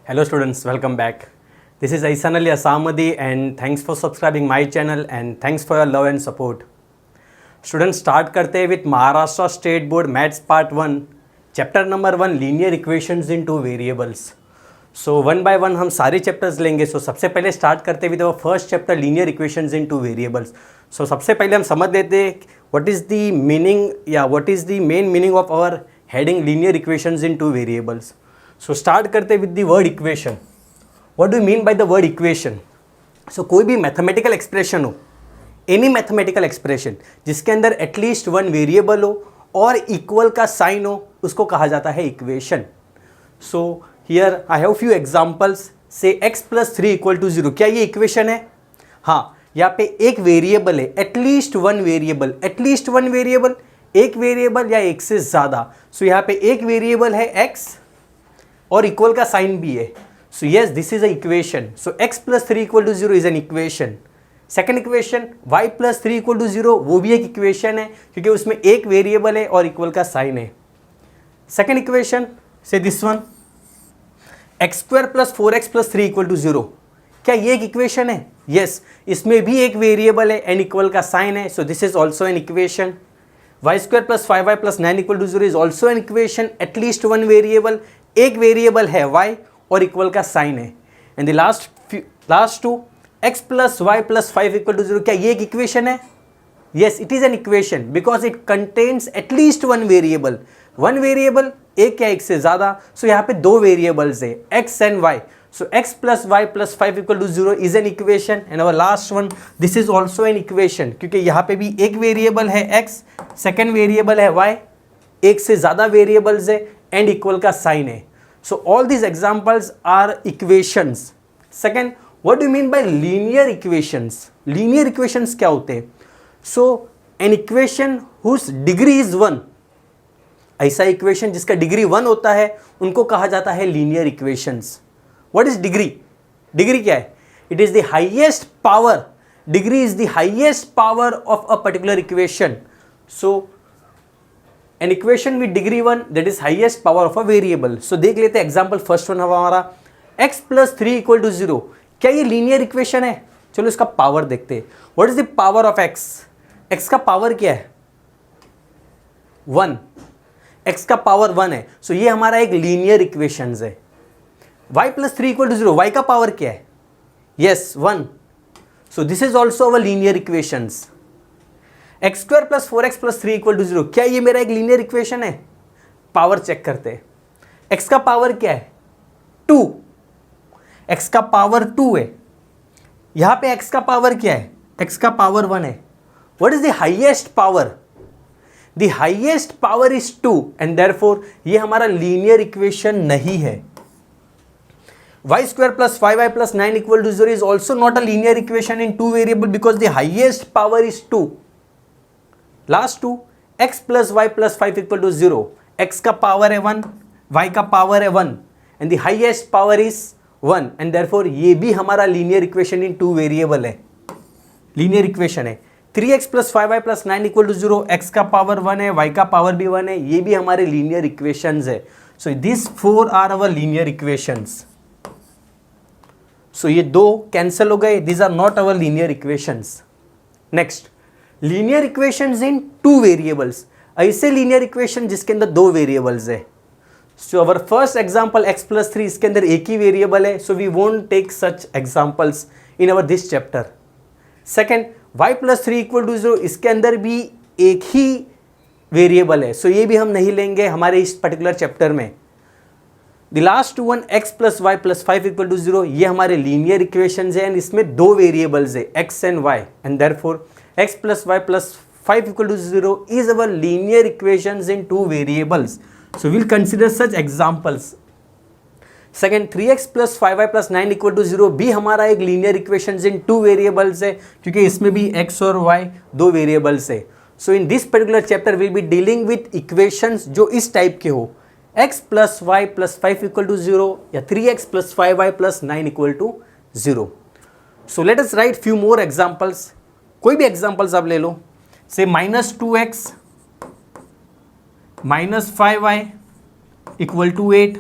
Hello students, welcome back. This is Aisan Ali Asamadi and thanks for subscribing my channel and thanks for your love and support. Students, start करते हैं with Maharashtra State Board Maths Part 1, Chapter number 1 Linear Equations in Two Variables. So one by one हम सारे chapters लेंगे. So सबसे पहले start करते with our first chapter Linear Equations in Two Variables. So सबसे पहले हम समझ लेते हैं what is the meaning या what is the main meaning of our heading Linear Equations in Two Variables. So start करते with the word equation. What do you mean by the word equation? So कोई भी mathematical expression हो, any mathematical expression जिसके अंदर at least one variable हो और equal का sign हो, उसको कहा जाता है equation. So here I have few examples. Say x plus 3 equal to 0. क्या ये equation है? हाँ, यहाँ पे एक वेरिएबल है, at least one variable, at least one variable, एक वेरिएबल या एक से ज़्यादा. सो यहाँ पे एक वेरिएबल है x और इक्वल का साइन भी है. So yes, this is a equation. So x plus 3 equal to 0 is an equation. Second equation y plus 3 equal to 0, वो भी एक इक्वेशन है क्योंकि उसमें एक वेरिएबल है और इक्वल का साइन है. सेकेंड इक्वेशन से this one X square plus 4x plus 3 equal to 0. क्या ये एक इक्वेशन है? यस, इसमें भी एक वेरिएबल है एंड इक्वल का साइन है. So this is also an equation. Y square plus 5y plus 9 equal to 0 is also an equation. At least one variable, एक वेरिएबल है y और इक्वल का साइन है. And the last two x plus Y plus 5 equal to 0, क्या ये एक equation है? Yes, it is an equation because it contains at least one variable. One variable, एक या एक से ज़्यादा. सो यहाँ पे दो वेरिएबल्स है x and y. So x plus y plus 5 equal to 0 is an equation and our last one, this is also an equation क्योंकि यहाँ पे भी एक वेरिएबल है x, सेकेंड वेरिएबल है y, एक से ज़्यादा वेरिएबल्स है एंड इक्वल का साइन है. So all these examples are equations. Second, what do you mean by linear equations? Linear equations क्या होते हैं? So an equation whose degree is 1, ऐसा इक्वेशन जिसका डिग्री 1 होता है उनको कहा जाता है linear equations. What is degree? Degree क्या है? It is the highest power. Degree is the highest power of a particular equation. So, an equation with degree 1, that is highest power of a variable. So, देख लेते हैं example first one हमारा x plus 3 equal to 0. क्या ये linear equation है? चलो इसका power देखते हैं. What is the power of x? x का power क्या है? 1. x का power 1 है. So, ये हमारा एक linear equations है. y plus 3 equal to 0, y का पावर क्या है? Yes, 1. So this is also our linear equations. x square plus 4x plus 3 equal to 0, क्या ये मेरा एक linear equation है? पावर चेक करते हैं. x का पावर क्या है? 2. x का पावर 2 है. यहाँ पे x का पावर क्या है? x का पावर 1 है. What is the highest power? The highest power is 2 and therefore ये हमारा linear equation नहीं है. y square plus 5y plus 9 equal to 0 is also not a linear equation in two variable because the highest power is 2. Last two, x plus y plus 5 equal to 0. x का power है 1, y का power है 1 and the highest power is 1 and therefore ये भी हमारा linear equation in two variable है. linear equation है. 3x plus 5y plus 9 equal to 0. x का पावर 1 है, y का पावर भी 1 है. ये भी हमारे linear equations है. So these four are our linear equations. So ये दो कैंसिल हो गए. These are not our linear equations. Next, linear equations in two variables. ऐसे linear equation जिसके अंदर दो variables है. So our first example x plus 3, इसके अंदर एक ही variable है. So we won't take such examples in our this chapter. Second, y plus 3 equal to 0, इसके अंदर भी एक ही variable है. So ये भी हम नहीं लेंगे हमारे इस particular chapter में. The last one x plus y plus 5 equal to 0, ये हमारे linear equations है and इसमें दो variables है x and y and therefore x plus y plus 5 equal to 0 is our linear equations in two variables. So we'll consider such examples. Second, 3x plus 5y plus 9 equal to 0 भी हमारा एक linear equations in two variables है क्योंकि इसमें भी x और y दो variables है. So in this particular chapter we'll be dealing with equations जो इस type के हो, x plus y plus 5 equal to 0 या 3x plus 5y plus 9 equal to 0. So let us write few more examples. कोई भी examples आप ले लो. Say minus 2x minus 5y equal to 8.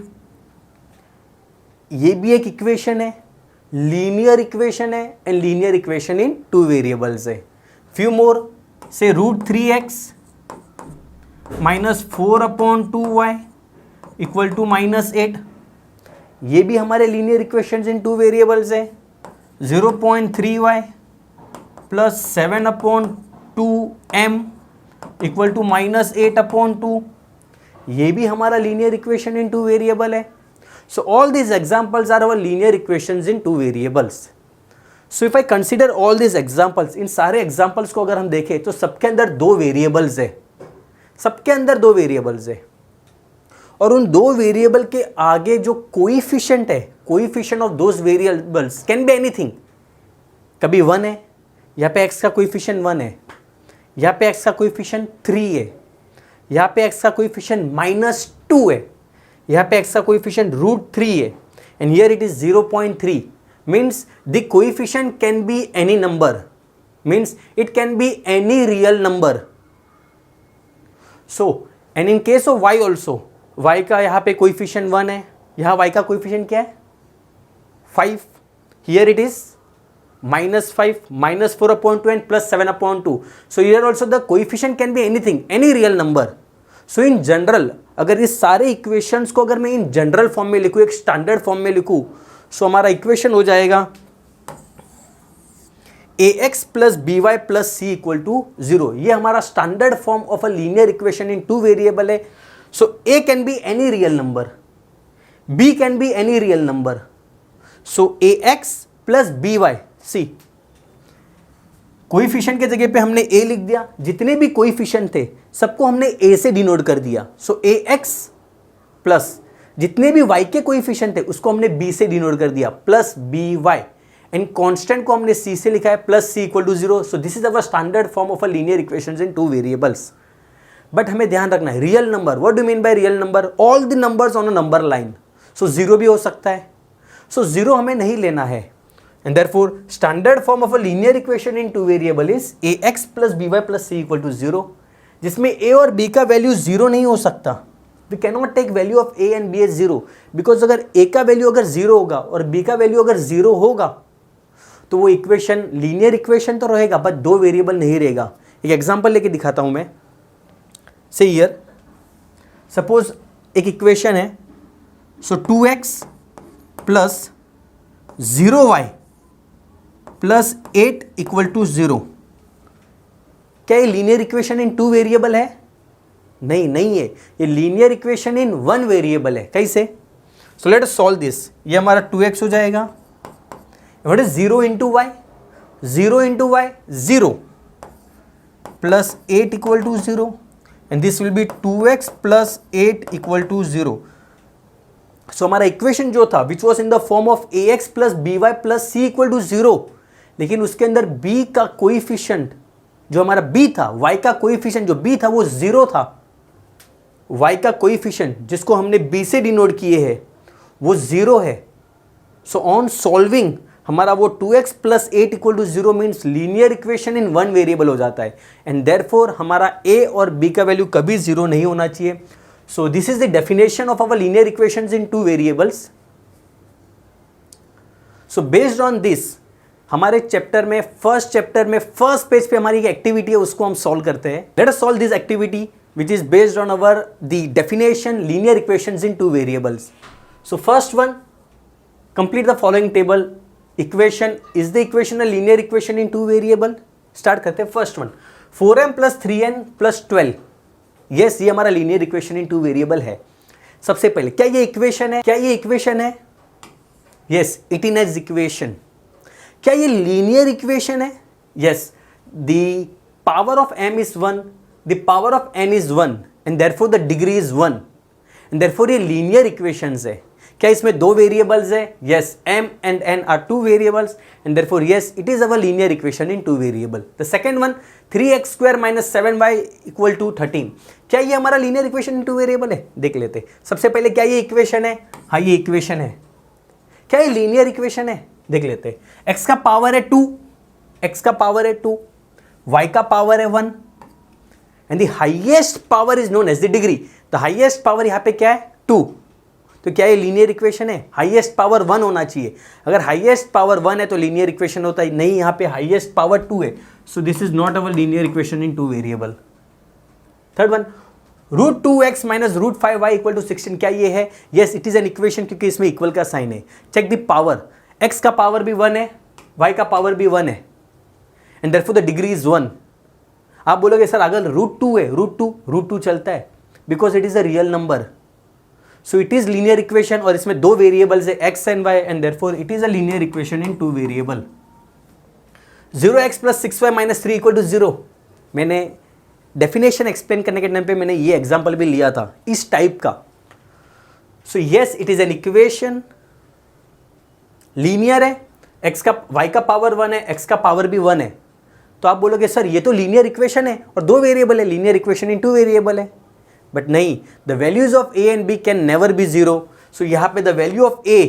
ये भी एक इक्वेशन है, लीनियर इक्वेशन है, and linear equation in two variables है. फ्यू मोर, से √3x -4/2y इक्वल टू -8. ये भी हमारे linear equations in two variables है. 0.3y plus 7/2m equal to -8/2. ये भी हमारा linear equation in two variable है. So all these examples are our linear equations in two variables. So if I consider all these examples, इन सारे examples को अगर हम देखें तो सबके अंदर दो वेरिएबल्स है, सबके अंदर दो वेरिएबल्स है. और उन दो वेरिएबल के आगे जो कोएफिशिएंट है, coefficient of those variables can be anything. कभी 1 है, यहाँ पे x का कोएफिशिएंट 1 है, यहाँ पे x का कोएफिशिएंट 3 है, यहाँ पे x का कोएफिशिएंट -2 है, यहाँ पे x का कोएफिशिएंट √3 है, and here it is 0.3. means the coefficient can be any number, means it can be any real number. So and in case of y also, y का यहाँ पे coefficient 1 है, यहाँ y का coefficient क्या है 5. here it is -5, -4/2 and +7/2. so here also the coefficient can be anything, any real number. so in general अगर इस सारे इक्वेशंस को अगर मैं इन जनरल फॉर्म में लिखूँ, एक स्टैंडर्ड फॉर्म में लिखूँ, सो हमारा इक्वेशन हो जाएगा ax + by + c = 0. ये हमारा standard form of a linear equation in two variable है. सो a can be any real number, b can be any real number. So ax + by, c coefficient के जगह पे हमने a लिख दिया. जितने भी कोएफिशिएंट थे सबको हमने a से डिनोट कर दिया. सो ax प्लस जितने भी y के कोएफिशिएंट थे उसको हमने b से डिनोट कर दिया, प्लस by, एंड कांस्टेंट को हमने c से लिखा है, plus c = 0. So this is our standard form of a linear equations in two variables. But हमें ध्यान रखना है, real number, what do mean by real number? All the numbers on a number line. So 0 भी हो सकता है. सो 0 हमें नहीं लेना है, and therefore standard form of a linear equation in two variable is ax + by + c = 0, जिसमें a और b का वैल्यू 0 नहीं हो सकता. We cannot take value of a and b as 0, because अगर a का वैल्यू अगर 0 होगा और b का वैल्यू अगर 0 होगा तो वो इक्वेशन लीनियर इक्वेशन तो रहेगा बट दो वेरिएबल नहीं रहेगा. एक एग्जांपल लेके दिखाता हूं मैं. से हियर सपोज एक इक्वेशन है, सो 2x + 0y + 8 = 0. क्या ये linear equation in two variable है? नहीं है. ये linear equation in one variable है. कैसे? So let us solve this. ये हमारा 2x हो जाएगा. What is 0 × y? 0 × y 0 plus 8 = 0, and this will be 2x + 8 = 0. सो हमारा इक्वेशन जो था which was in the form of ax + by + c = 0, लेकिन उसके अंदर b का कोएफिशिएंट जो हमारा b था, y का कोएफिशिएंट जो b था वो 0 था. y का कोएफिशिएंट जिसको हमने b से डिनोट किए है वो 0 है. सो ऑन सॉल्विंग हमारा वो 2x + 8 = 0 means linear equation in one variable हो जाता है, एंड देयरफॉर हमारा a और b का वैल्यू कभी 0 नहीं होना चाहिए. सो this is the definition of our linear equations in two variables. So based on this हमारे चैप्टर में फर्स्ट पेज पे हमारी एक एक्टिविटी है, उसको हम सॉल्व करते हैं. Let us solve this activity which is based on our the definition linear equations in two variables. So first one, complete the following table. Equation, is the equation a linear equation in two variable? Start करते हैं. First one, 4m + 3n + 12. Yes, ये हमारा linear equation in two variable है. सबसे पहले क्या ये equation है? Yes, it is equation. क्या ये linear equation है? Yes, the power of m is 1. The power of n is 1 and therefore the degree is 1, and therefore ये linear equations है. क्या इसमें दो वेरिएबल्स है? Yes, m and n are two variables, and therefore yes, it is our linear equation in two variable. The second one, 3x² - 7y = 13. क्या ये हमारा linear equation in two variable है? देख लेते. सबसे पहले क्या ये इक्वेशन है? हाँ, ये इक्वेशन है. क्या ये linear equation है? देख लेते. x का पावर है 2, y का पावर है 1, and the highest power is known as the degree. The highest power यहाँ पे क्या है? 2. तो क्या ये लीनियर इक्वेशन है? हाईएस्ट पावर 1 होना चाहिए। अगर हाईएस्ट पावर 1 है तो लीनियर इक्वेशन होता है, नहीं, यहाँ पे हाईएस्ट पावर 2 है, so this is not our linear equation in 2 variable. Third one, √2x minus √5y equal to 16, क्या ये है? Yes, it is an equation, क्योंकि इसमें इक्वल का साइन है। चेक द पावर, x का पावर भी 1 है, y का पावर भी 1 है, and therefore the degree is 1। आप बोलोगे सर अगर √2 है, √2 चलता है because it is a real number, so it is linear equation, और इसमें दो वेरिएबल्स है x and y, and therefore it is a linear equation in 2 variable. 0x plus 6y minus 3 equal to 0, मैंने definition explain करने के time पे मैंने ये एग्जांपल भी लिया था इस टाइप का। So yes, it is an equation, linear है, x का y का पावर 1 है, x का पावर भी 1 है। तो आप बोलोगे सर ये तो लीनियर इक्वेशन है और 2 वेरिएबल है, लीनियर इक्वेशन इन 2 वेरिएबल है। बट नहीं, the values of a and b can never be 0। सो यहाँ पे द वैल्यू ऑफ a,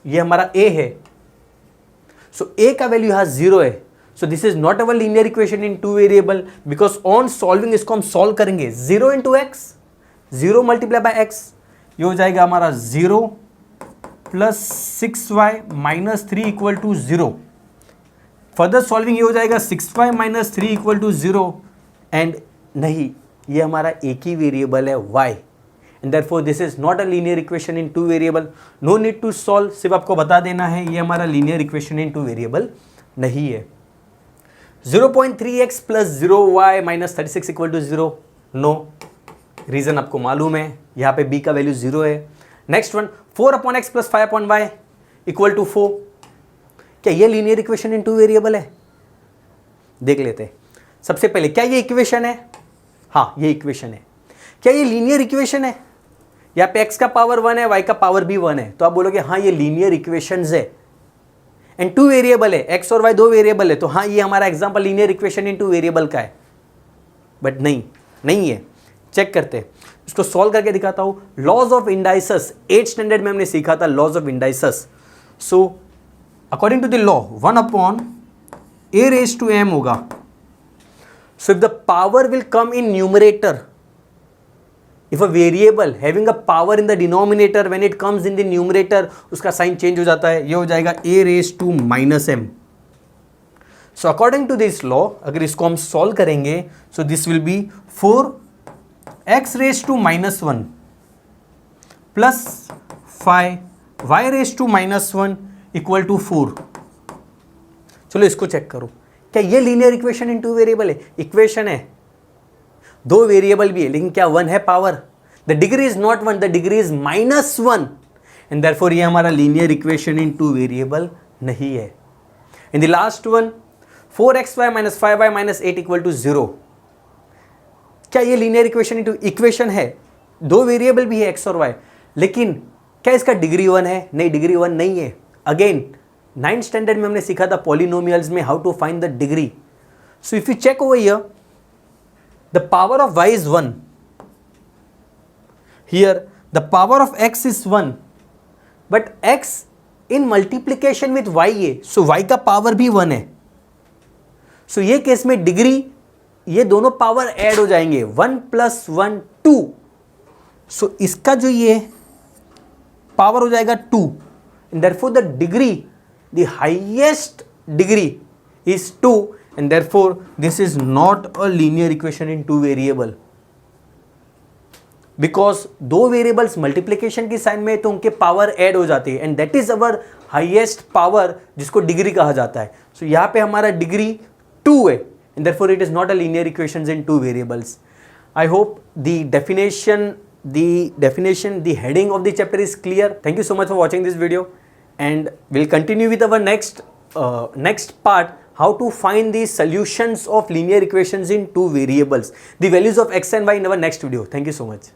ये हमारा a है, सो a का वैल्यू यहाँ 0 है। So this is not our linear equation in 2 variable, because on solving इसको हम सॉल्व करेंगे। 0 into X, 0 multiply by X, ये हो जाएगा हमारा 0 plus 6y minus 3 equal to 0। Further solving ये हो जाएगा 6y minus 3 equal to 0, and नहीं, ये हमारा एक ही वेरिएबल है y, and therefore this is not a linear equation in 2 variable. No need to solve, सिर्फ आपको बता देना है ये हमारा लीनियर इक्वेशन इन 2 वेरिएबल नहीं है। 0.3x plus 0y minus 36 equal to 0, no, reason आपको मालूम है, यहाँ पे b का वैल्यू 0 है। Next one, 4/x plus 5/y equal to 4, क्या ये लीनियर इक्वेशन इन 2 वेरिएबल है? देख लेते हैं। सबसे पहले क्या ये इक्वेशन है? हाँ, ये इक्वेशन है। क्या ये लीनियर इक्वेशन है? यहाँ पे x का पावर 1 है, y का पावर भी 1 है, तो आप बोलोगे हाँ ये लीनियर इक्वेशंस है, एंड 2 वेरिएबल है, x और y 2 वेरिएबल है, तो हाँ ये हमारा example linear equation in 2 variable का है। बट नहीं है। चेक करते हैं, इसको सॉल्व करके दिखाता हूँ। Laws of indices, 8th standard में हमने सीखा था laws of indices. So according to the law 1/a raised to m होगा। So if the power will come in numerator, if a variable having a power in the denominator, when it comes in the numerator, उसका sign change हो जाता है, ये हो जाएगा a raised to minus m। so according to this law, अगर इसको हम सॉल्व करेंगे, so this will be 4x raised to minus 1 plus 5y raised to minus 1 equal to 4। चलो इसको चेक करो, क्या ये लीनियर इक्वेशन इन 2 वेरिएबल है? इक्वेशन है, 2 वेरिएबल भी है, लेकिन क्या 1 है power? The degree is not 1, the degree is -1, and therefore ये हमारा लीनियर इक्वेशन इन 2 वेरिएबल नहीं है। In the last one, 4xy minus 5y minus 8 equal to 0, क्या ये लीनियर इक्वेशन इन इक्वेशन है? 2 वेरिएबल भी है x और y, लेकिन क्या इसका डिग्री 1 है? नहीं, डिग्री 1 नहीं है। अगेन 9th स्टैंडर्ड में हमने सीखा था पॉलिनोमियल्स में how to find the degree. So if you check over here, the power of y is 1, here the power of x is 1, but x in multiplication with y है, so y का power भी 1 है। so ये case में degree, ये दोनों power add हो जाएंगे, 1 प्लस 1 2, so इसका जो ये पावर हो जाएगा 2, and therefore the degree, the highest degree is 2, and therefore this is not a linear equation in 2 variable, because 2 variables multiplication की साइन में तो उनके पावर ऐड हो जाती है, and that is our highest power, जिसको डिग्री कहा जाता है। सो यहाँ पे हमारा डिग्री 2 है, and therefore it is not a linear equation in 2 variables. I hope the definition, the heading of the chapter is clear. Thank you so much for watching this video, and we'll continue with our next part, how to find the solutions of linear equations in 2 variables, the values of x and y, in our next video. Thank you so much.